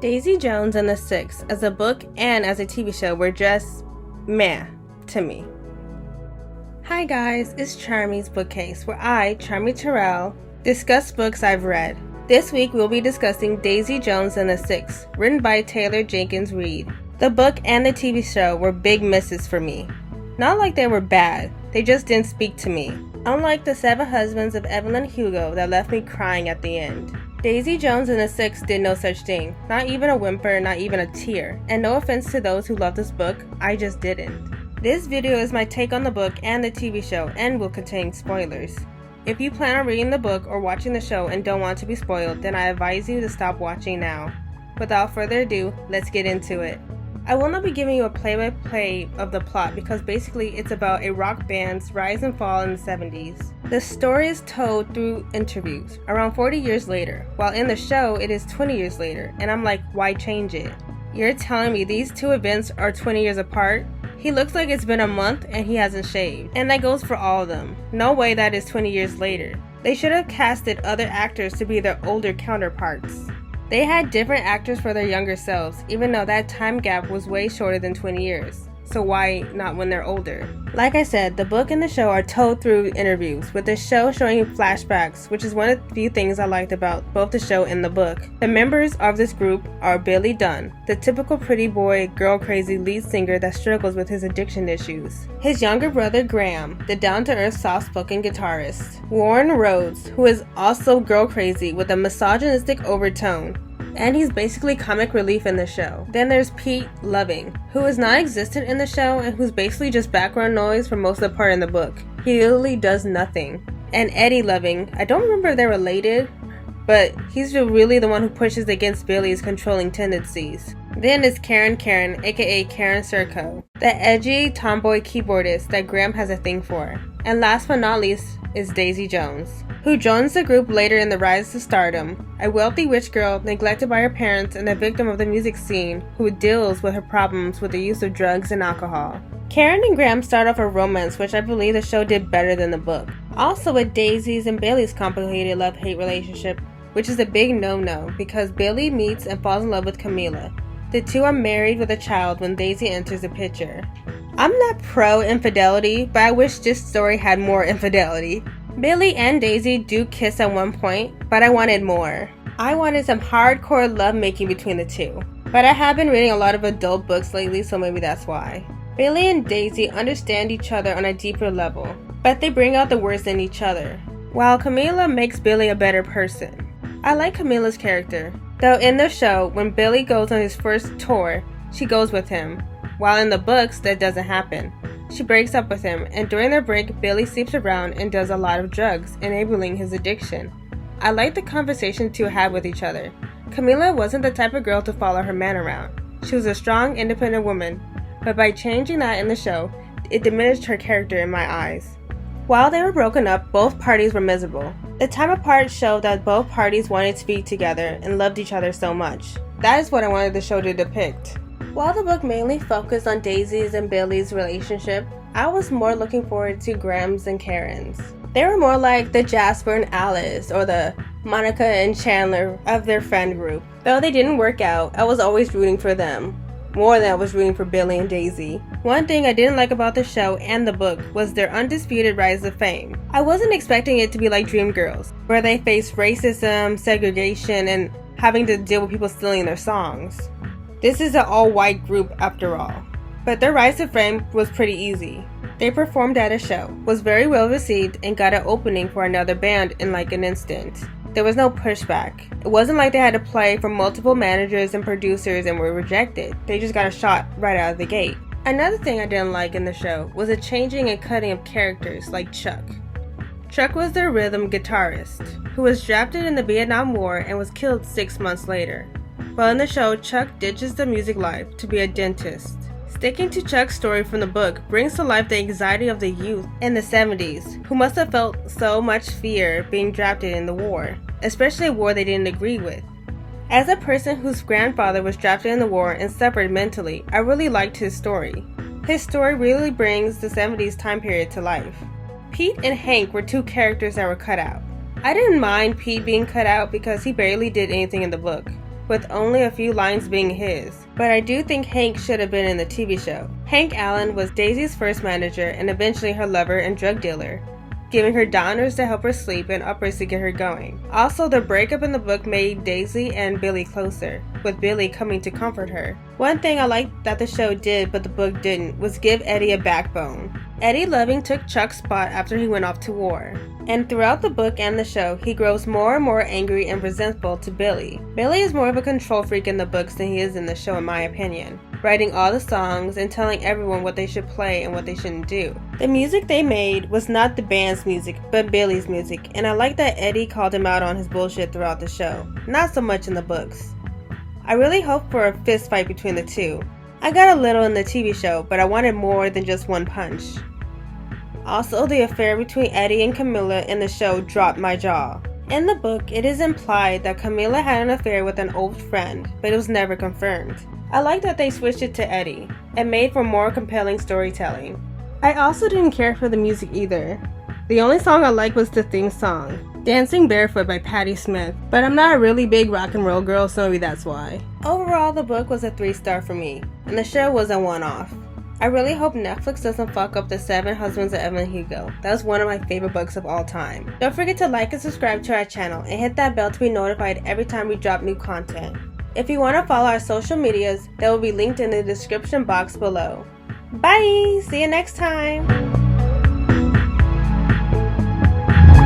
Daisy Jones and the Six, as a book and as a TV show, were just meh to me. Hi guys, it's Charmy's Bookcase, where I, Charmy Terrell, discuss books I've read. This week we'll be discussing Daisy Jones and the Six, written by Taylor Jenkins Reid. The book and the TV show were big misses for me. Not like they were bad, they just didn't speak to me. Unlike The Seven Husbands of Evelyn Hugo that left me crying at the end. Daisy Jones and the Six did no such thing. Not even a whimper, not even a tear. And no offense to those who love this book, I just didn't. This video is my take on the book and the TV show and will contain spoilers. If you plan on reading the book or watching the show and don't want to be spoiled, then I advise you to stop watching now. Without further ado, let's get into it. I will not be giving you a play-by-play of the plot because basically it's about a rock band's rise and fall in the 70s. The story is told through interviews, around 40 years later, while in the show it is 20 years later, and I'm like, why change it? You're telling me these two events are 20 years apart? He looks like it's been a month and he hasn't shaved, and that goes for all of them. No way that is 20 years later. They should have casted other actors to be their older counterparts. They had different actors for their younger selves, even though that time gap was way shorter than 20 years. So why not when they're older? Like I said, the book and the show are told through interviews, with the show showing flashbacks, which is one of the few things I liked about both the show and the book. The members of this group are Billy Dunn, the typical pretty boy, girl crazy lead singer that struggles with his addiction issues. His younger brother Graham, the down-to-earth soft-spoken guitarist. Warren Rhodes, who is also girl crazy with a misogynistic overtone. And he's basically comic relief in the show. Then there's Pete Loving, who is non-existent in the show and who's basically just background noise for most of the part in the book. He literally does nothing. And Eddie Loving, I don't remember if they're related, but he's really the one who pushes against Billy's controlling tendencies. Then is Karen, aka Karen Serco, the edgy tomboy keyboardist that Graham has a thing for. And last but not least is Daisy Jones, who joins the group later in the rise to stardom, a wealthy rich girl neglected by her parents and a victim of the music scene who deals with her problems with the use of drugs and alcohol. Karen and Graham start off a romance, which I believe the show did better than the book. Also with Daisy's and Billy's complicated love-hate relationship, which is a big no-no because Billy meets and falls in love with Camila. The two are married with a child when Daisy enters the picture. I'm not pro-infidelity, but I wish this story had more infidelity. Billy and Daisy do kiss at one point, but I wanted more. I wanted some hardcore lovemaking between the two. But I have been reading a lot of adult books lately, so maybe that's why. Billy and Daisy understand each other on a deeper level, but they bring out the worst in each other, while Camila makes Billy a better person. I like Camila's character, though in the show, when Billy goes on his first tour, she goes with him, while in the books, that doesn't happen. She breaks up with him, and during their break, Billy sleeps around and does a lot of drugs, enabling his addiction. I like the conversation two had with each other. Camila wasn't the type of girl to follow her man around. She was a strong, independent woman, but by changing that in the show, it diminished her character in my eyes. While they were broken up, both parties were miserable. The time apart showed that both parties wanted to be together and loved each other so much. That is what I wanted the show to depict. While the book mainly focused on Daisy's and Billy's relationship, I was more looking forward to Graham's and Karen's. They were more like the Jasper and Alice or the Monica and Chandler of their friend group. Though they didn't work out, I was always rooting for them, more than I was rooting for Billy and Daisy. One thing I didn't like about the show and the book was their undisputed rise to fame. I wasn't expecting it to be like Dreamgirls, where they face racism, segregation, and having to deal with people stealing their songs. This is an all-white group after all. But their rise to fame was pretty easy. They performed at a show, was very well received, and got an opening for another band in like an instant. There was no pushback. It wasn't like they had to play for multiple managers and producers and were rejected. They just got a shot right out of the gate. Another thing I didn't like in the show was the changing and cutting of characters like Chuck. Chuck was their rhythm guitarist, who was drafted in the Vietnam War and was killed 6 months later. While in the show, Chuck ditches the music life to be a dentist. Sticking to Chuck's story from the book brings to life the anxiety of the youth in the 70s, who must have felt so much fear being drafted in the war, especially a war they didn't agree with. As a person whose grandfather was drafted in the war and suffered mentally, I really liked his story. His story really brings the 70s time period to life. Pete and Hank were two characters that were cut out. I didn't mind Pete being cut out because he barely did anything in the book. with only a few lines being his. But I do think Hank should have been in the TV show. Hank Allen was Daisy's first manager and eventually her lover and drug dealer, giving her downers to help her sleep and uppers to get her going. Also, the breakup in the book made Daisy and Billy closer, with Billy coming to comfort her. One thing I liked that the show did but the book didn't was give Eddie a backbone. Eddie Loving took Chuck's spot after he went off to war. And throughout the book and the show, he grows more and more angry and resentful to Billy. Billy is more of a control freak in the books than he is in the show in my opinion, writing all the songs and telling everyone what they should play and what they shouldn't do. The music they made was not the band's music, but Billy's music, and I like that Eddie called him out on his bullshit throughout the show, not so much in the books. I really hoped for a fist fight between the two. I got a little in the TV show, but I wanted more than just one punch. Also, the affair between Eddie and Camilla in the show dropped my jaw. In the book, it is implied that Camilla had an affair with an old friend, but it was never confirmed. I like that they switched it to Eddie. It made for more compelling storytelling. I also didn't care for the music either. The only song I liked was the theme song, Dancing Barefoot by Patti Smith, but I'm not a really big rock and roll girl, so maybe that's why. Overall, the book was a 3-star for me, and the show was a one-off. I really hope Netflix doesn't fuck up The 7 Husbands of Evelyn Hugo. That was one of my favorite books of all time. Don't forget to like and subscribe to our channel and hit that bell to be notified every time we drop new content. If you want to follow our social medias, they will be linked in the description box below. Bye! See you next time!